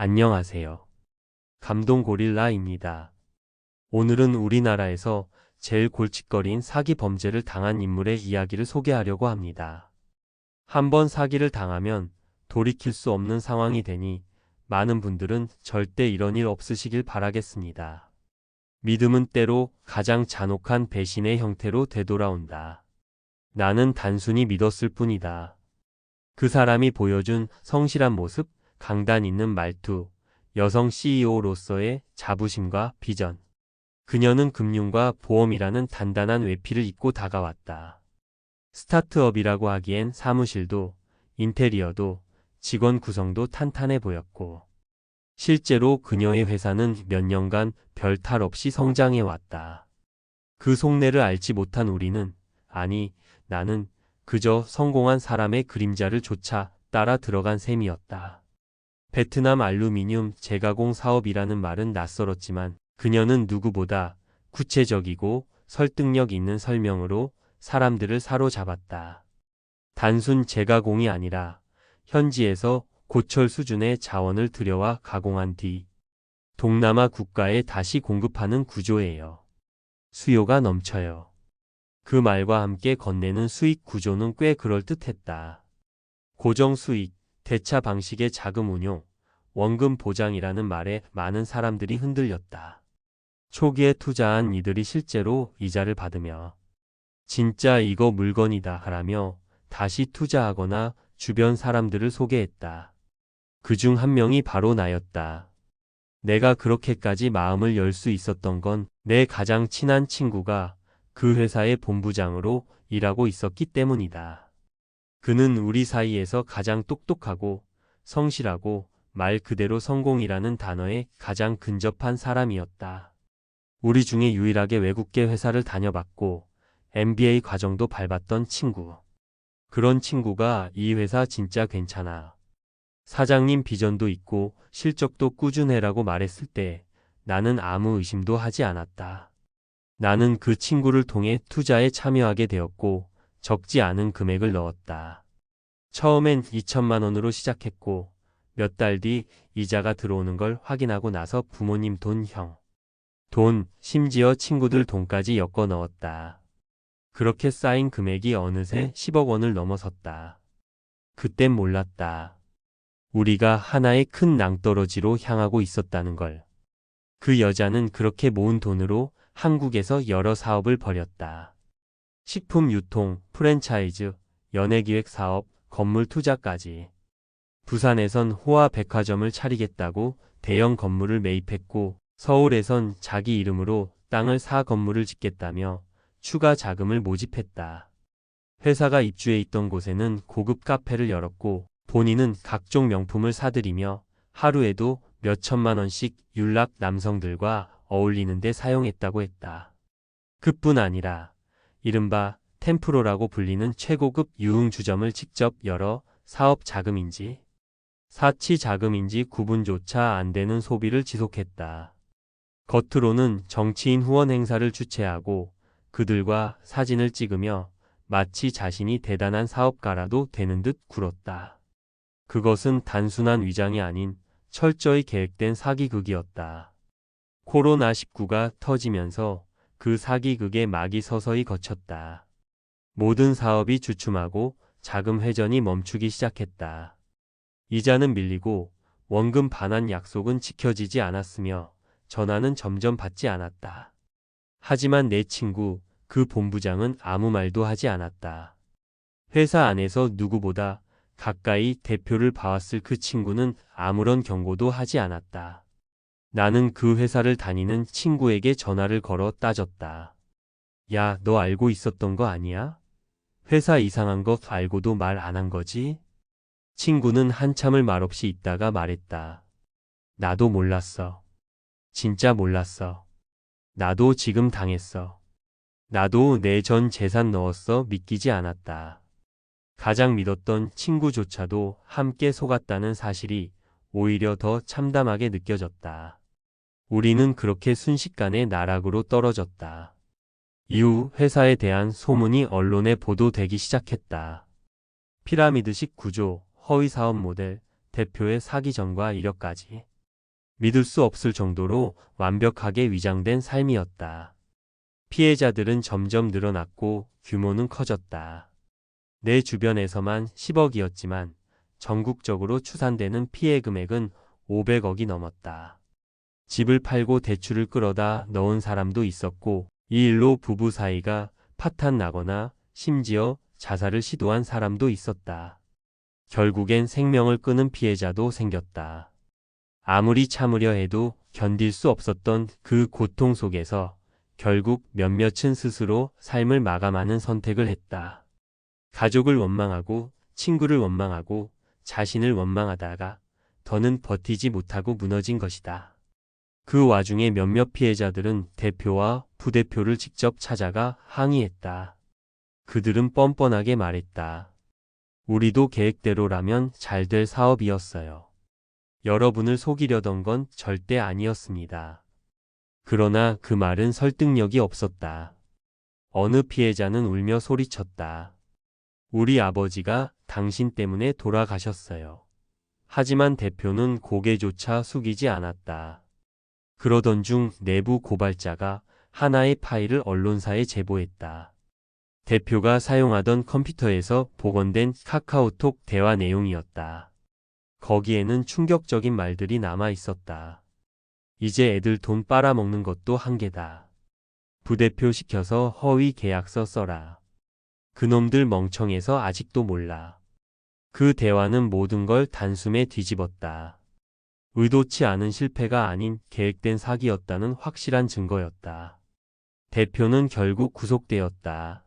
안녕하세요. 감동 고릴라입니다. 오늘은 우리나라에서 제일 골칫거리인 사기 범죄를 당한 인물의 이야기를 소개하려고 합니다. 한번 사기를 당하면 돌이킬 수 없는 상황이 되니 많은 분들은 절대 이런 일 없으시길 바라겠습니다. 믿음은 때로 가장 잔혹한 배신의 형태로 되돌아온다. 나는 단순히 믿었을 뿐이다. 그 사람이 보여준 성실한 모습, 강단 있는 말투, 여성 CEO로서의 자부심과 비전. 그녀는 금융과 보험이라는 단단한 외피를 입고 다가왔다. 스타트업이라고 하기엔 사무실도, 인테리어도, 직원 구성도 탄탄해 보였고, 실제로 그녀의 회사는 몇 년간 별 탈 없이 성장해 왔다. 그 속내를 알지 못한 우리는, 아니, 나는 그저 성공한 사람의 그림자를 쫓아 따라 들어간 셈이었다. 베트남 알루미늄 재가공 사업이라는 말은 낯설었지만 그녀는 누구보다 구체적이고 설득력 있는 설명으로 사람들을 사로잡았다. 단순 재가공이 아니라 현지에서 고철 수준의 자원을 들여와 가공한 뒤 동남아 국가에 다시 공급하는 구조예요. 수요가 넘쳐요. 그 말과 함께 건네는 수익 구조는 꽤 그럴듯했다. 고정 수익, 대차 방식의 자금 운용, 원금 보장이라는 말에 많은 사람들이 흔들렸다. 초기에 투자한 이들이 실제로 이자를 받으며 진짜 이거 물건이다 하라며 다시 투자하거나 주변 사람들을 소개했다. 그중 한 명이 바로 나였다. 내가 그렇게까지 마음을 열 수 있었던 건 내 가장 친한 친구가 그 회사의 본부장으로 일하고 있었기 때문이다. 그는 우리 사이에서 가장 똑똑하고 성실하고 말 그대로 성공이라는 단어에 가장 근접한 사람이었다. 우리 중에 유일하게 외국계 회사를 다녀봤고 MBA 과정도 밟았던 친구. 그런 친구가 이 회사 진짜 괜찮아. 사장님 비전도 있고 실적도 꾸준해라고 말했을 때 나는 아무 의심도 하지 않았다. 나는 그 친구를 통해 투자에 참여하게 되었고 적지 않은 금액을 넣었다. 처음엔 2천만 원으로 시작했고 몇 달 뒤 이자가 들어오는 걸 확인하고 나서 부모님 돈, 심지어 친구들 돈까지 엮어 넣었다. 그렇게 쌓인 금액이 어느새 10억 원을 넘어섰다. 그땐 몰랐다. 우리가 하나의 큰 낭떠러지로 향하고 있었다는 걸. 그 여자는 그렇게 모은 돈으로 한국에서 여러 사업을 벌였다. 식품 유통, 프랜차이즈, 연예기획 사업, 건물 투자까지. 부산에선 호화 백화점을 차리겠다고 대형 건물을 매입했고 서울에선 자기 이름으로 땅을 사 건물을 짓겠다며 추가 자금을 모집했다. 회사가 입주해 있던 곳에는 고급 카페를 열었고 본인은 각종 명품을 사들이며 하루에도 몇 천만 원씩 윤락 남성들과 어울리는 데 사용했다고 했다. 그뿐 아니라 이른바 템프로라고 불리는 최고급 유흥주점을 직접 열어 사업 자금인지 사치 자금인지 구분조차 안 되는 소비를 지속했다. 겉으로는 정치인 후원 행사를 주최하고 그들과 사진을 찍으며 마치 자신이 대단한 사업가라도 되는 듯 굴었다. 그것은 단순한 위장이 아닌 철저히 계획된 사기극이었다. 코로나19가 터지면서 그 사기극의 막이 서서히 걷혔다. 모든 사업이 주춤하고 자금 회전이 멈추기 시작했다. 이자는 밀리고 원금 반환 약속은 지켜지지 않았으며 전화는 점점 받지 않았다. 하지만 내 친구, 그 본부장은 아무 말도 하지 않았다. 회사 안에서 누구보다 가까이 대표를 봐왔을 그 친구는 아무런 경고도 하지 않았다. 나는 그 회사를 다니는 친구에게 전화를 걸어 따졌다. 야, 너 알고 있었던 거 아니야? 회사 이상한 거 알고도 말 안 한 거지? 친구는 한참을 말없이 있다가 말했다. 나도 몰랐어. 진짜 몰랐어. 나도 지금 당했어. 나도 내 전 재산 넣었어. 믿기지 않았다. 가장 믿었던 친구조차도 함께 속았다는 사실이 오히려 더 참담하게 느껴졌다. 우리는 그렇게 순식간에 나락으로 떨어졌다. 이후 회사에 대한 소문이 언론에 보도되기 시작했다. 피라미드식 구조, 허위 사업 모델, 대표의 사기 전과 이력까지 믿을 수 없을 정도로 완벽하게 위장된 삶이었다. 피해자들은 점점 늘어났고 규모는 커졌다. 내 주변에서만 10억이었지만 전국적으로 추산되는 피해 금액은 500억이 넘었다. 집을 팔고 대출을 끌어다 넣은 사람도 있었고 이 일로 부부 사이가 파탄 나거나 심지어 자살을 시도한 사람도 있었다. 결국엔 생명을 끊은 피해자도 생겼다. 아무리 참으려 해도 견딜 수 없었던 그 고통 속에서 결국 몇몇은 스스로 삶을 마감하는 선택을 했다. 가족을 원망하고 친구를 원망하고 자신을 원망하다가 더는 버티지 못하고 무너진 것이다. 그 와중에 몇몇 피해자들은 대표와 부대표를 직접 찾아가 항의했다. 그들은 뻔뻔하게 말했다. 우리도 계획대로라면 잘 될 사업이었어요. 여러분을 속이려던 건 절대 아니었습니다. 그러나 그 말은 설득력이 없었다. 어느 피해자는 울며 소리쳤다. 우리 아버지가 당신 때문에 돌아가셨어요. 하지만 대표는 고개조차 숙이지 않았다. 그러던 중 내부 고발자가 하나의 파일을 언론사에 제보했다. 대표가 사용하던 컴퓨터에서 복원된 카카오톡 대화 내용이었다. 거기에는 충격적인 말들이 남아 있었다. 이제 애들 돈 빨아먹는 것도 한계다. 부대표 시켜서 허위 계약서 써라. 그놈들 멍청해서 아직도 몰라. 그 대화는 모든 걸 단숨에 뒤집었다. 의도치 않은 실패가 아닌 계획된 사기였다는 확실한 증거였다. 대표는 결국 구속되었다.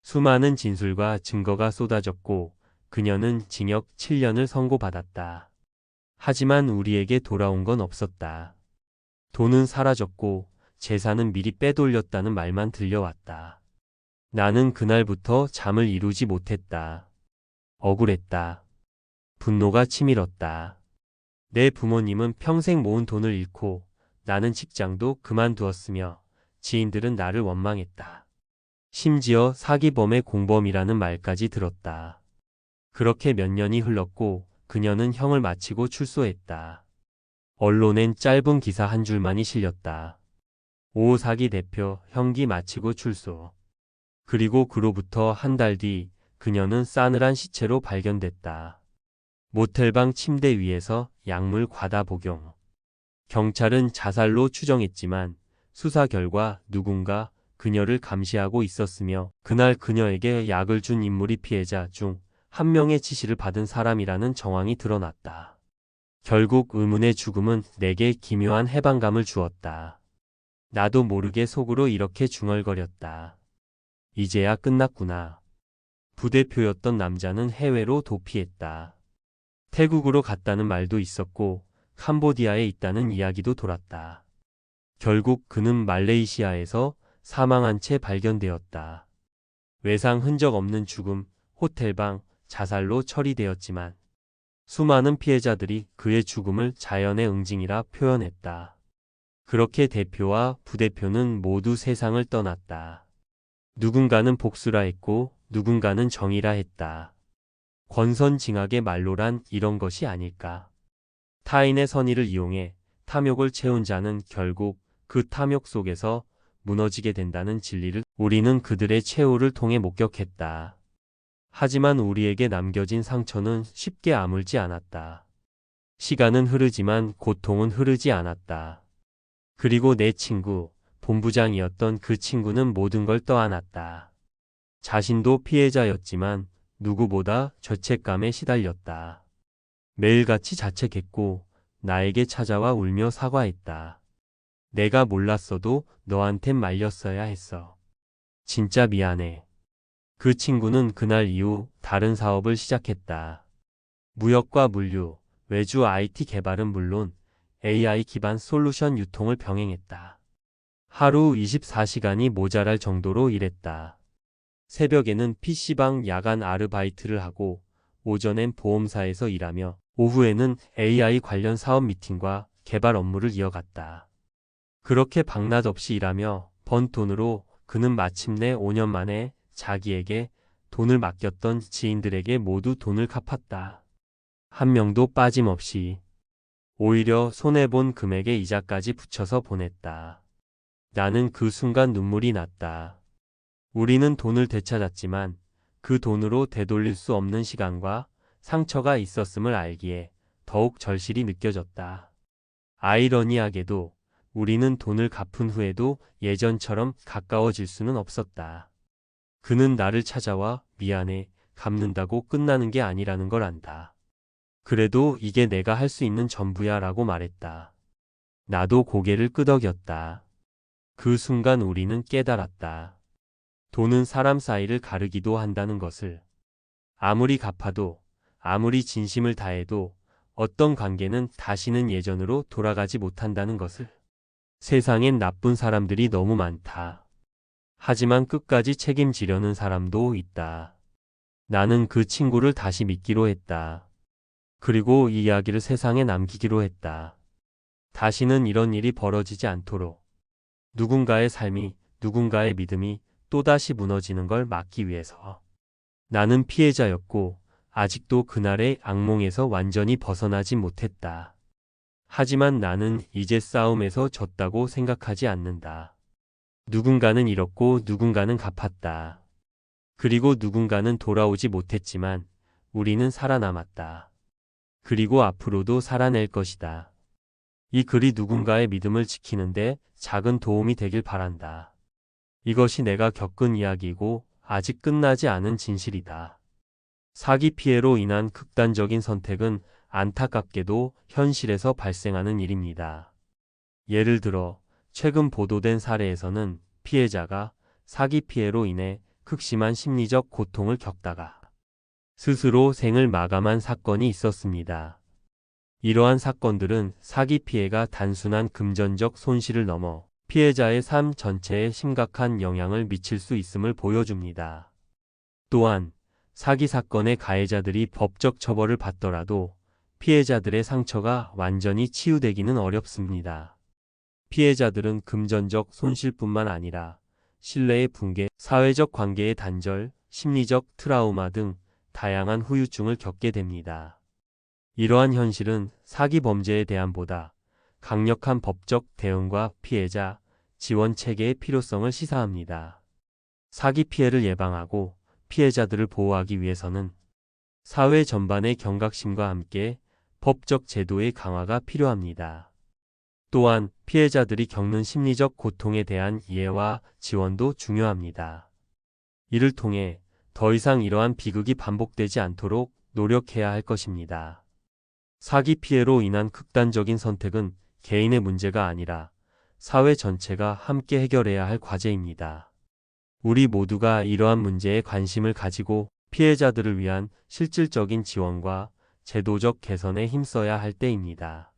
수많은 진술과 증거가 쏟아졌고 그녀는 징역 7년을 선고받았다. 하지만 우리에게 돌아온 건 없었다. 돈은 사라졌고 재산은 미리 빼돌렸다는 말만 들려왔다. 나는 그날부터 잠을 이루지 못했다. 억울했다. 분노가 치밀었다. 내 부모님은 평생 모은 돈을 잃고 나는 직장도 그만두었으며 지인들은 나를 원망했다. 심지어 사기범의 공범이라는 말까지 들었다. 그렇게 몇 년이 흘렀고 그녀는 형을 마치고 출소했다. 언론엔 짧은 기사 한 줄만이 실렸다. 오 사기 대표 형기 마치고 출소. 그리고 그로부터 한 달 뒤 그녀는 싸늘한 시체로 발견됐다. 모텔방 침대 위에서 약물 과다 복용. 경찰은 자살로 추정했지만 수사 결과 누군가 그녀를 감시하고 있었으며 그날 그녀에게 약을 준 인물이 피해자 중 한 명의 지시를 받은 사람이라는 정황이 드러났다. 결국 의문의 죽음은 내게 기묘한 해방감을 주었다. 나도 모르게 속으로 이렇게 중얼거렸다. 이제야 끝났구나. 부대표였던 남자는 해외로 도피했다. 태국으로 갔다는 말도 있었고 캄보디아에 있다는 이야기도 돌았다. 결국 그는 말레이시아에서 사망한 채 발견되었다. 외상 흔적 없는 죽음, 호텔방, 자살로 처리되었지만 수많은 피해자들이 그의 죽음을 자연의 응징이라 표현했다. 그렇게 대표와 부대표는 모두 세상을 떠났다. 누군가는 복수라 했고 누군가는 정의라 했다. 권선징악의 말로란 이런 것이 아닐까. 타인의 선의를 이용해 탐욕을 채운 자는 결국 그 탐욕 속에서 무너지게 된다는 진리를 우리는 그들의 최후를 통해 목격했다. 하지만 우리에게 남겨진 상처는 쉽게 아물지 않았다. 시간은 흐르지만 고통은 흐르지 않았다. 그리고 내 친구, 본부장이었던 그 친구는 모든 걸 떠안았다. 자신도 피해자였지만 누구보다 죄책감에 시달렸다. 매일같이 자책했고 나에게 찾아와 울며 사과했다. 내가 몰랐어도 너한텐 말렸어야 했어. 진짜 미안해. 그 친구는 그날 이후 다른 사업을 시작했다. 무역과 물류, 외주 IT 개발은 물론 AI 기반 솔루션 유통을 병행했다. 하루 24시간이 모자랄 정도로 일했다. 새벽에는 PC방 야간 아르바이트를 하고 오전엔 보험사에서 일하며 오후에는 AI 관련 사업 미팅과 개발 업무를 이어갔다. 그렇게 밤낮 없이 일하며 번 돈으로 그는 마침내 5년 만에 자기에게 돈을 맡겼던 지인들에게 모두 돈을 갚았다. 한 명도 빠짐없이 오히려 손해본 금액의 이자까지 붙여서 보냈다. 나는 그 순간 눈물이 났다. 우리는 돈을 되찾았지만 그 돈으로 되돌릴 수 없는 시간과 상처가 있었음을 알기에 더욱 절실히 느껴졌다. 아이러니하게도 우리는 돈을 갚은 후에도 예전처럼 가까워질 수는 없었다. 그는 나를 찾아와 미안해, 갚는다고 끝나는 게 아니라는 걸 안다. 그래도 이게 내가 할 수 있는 전부야 라고 말했다. 나도 고개를 끄덕였다. 그 순간 우리는 깨달았다. 돈은 사람 사이를 가르기도 한다는 것을. 아무리 갚아도, 아무리 진심을 다해도 어떤 관계는 다시는 예전으로 돌아가지 못한다는 것을. 세상엔 나쁜 사람들이 너무 많다. 하지만 끝까지 책임지려는 사람도 있다. 나는 그 친구를 다시 믿기로 했다. 그리고 이 이야기를 세상에 남기기로 했다. 다시는 이런 일이 벌어지지 않도록. 누군가의 삶이, 누군가의 믿음이 또다시 무너지는 걸 막기 위해서. 나는 피해자였고 아직도 그날의 악몽에서 완전히 벗어나지 못했다. 하지만 나는 이제 싸움에서 졌다고 생각하지 않는다. 누군가는 잃었고 누군가는 갚았다. 그리고 누군가는 돌아오지 못했지만 우리는 살아남았다. 그리고 앞으로도 살아낼 것이다. 이 글이 누군가의 믿음을 지키는데 작은 도움이 되길 바란다. 이것이 내가 겪은 이야기이고 아직 끝나지 않은 진실이다. 사기 피해로 인한 극단적인 선택은 안타깝게도 현실에서 발생하는 일입니다. 예를 들어 최근 보도된 사례에서는 피해자가 사기 피해로 인해 극심한 심리적 고통을 겪다가 스스로 생을 마감한 사건이 있었습니다. 이러한 사건들은 사기 피해가 단순한 금전적 손실을 넘어 피해자의 삶 전체에 심각한 영향을 미칠 수 있음을 보여줍니다. 또한 사기 사건의 가해자들이 법적 처벌을 받더라도 피해자들의 상처가 완전히 치유되기는 어렵습니다. 피해자들은 금전적 손실뿐만 아니라 신뢰의 붕괴, 사회적 관계의 단절, 심리적 트라우마 등 다양한 후유증을 겪게 됩니다. 이러한 현실은 사기 범죄에 대한보다 강력한 법적 대응과 피해자 지원 체계의 필요성을 시사합니다. 사기 피해를 예방하고 피해자들을 보호하기 위해서는 사회 전반의 경각심과 함께 법적 제도의 강화가 필요합니다. 또한 피해자들이 겪는 심리적 고통에 대한 이해와 지원도 중요합니다. 이를 통해 더 이상 이러한 비극이 반복되지 않도록 노력해야 할 것입니다. 사기 피해로 인한 극단적인 선택은 개인의 문제가 아니라 사회 전체가 함께 해결해야 할 과제입니다. 우리 모두가 이러한 문제에 관심을 가지고 피해자들을 위한 실질적인 지원과 제도적 개선에 힘써야 할 때입니다.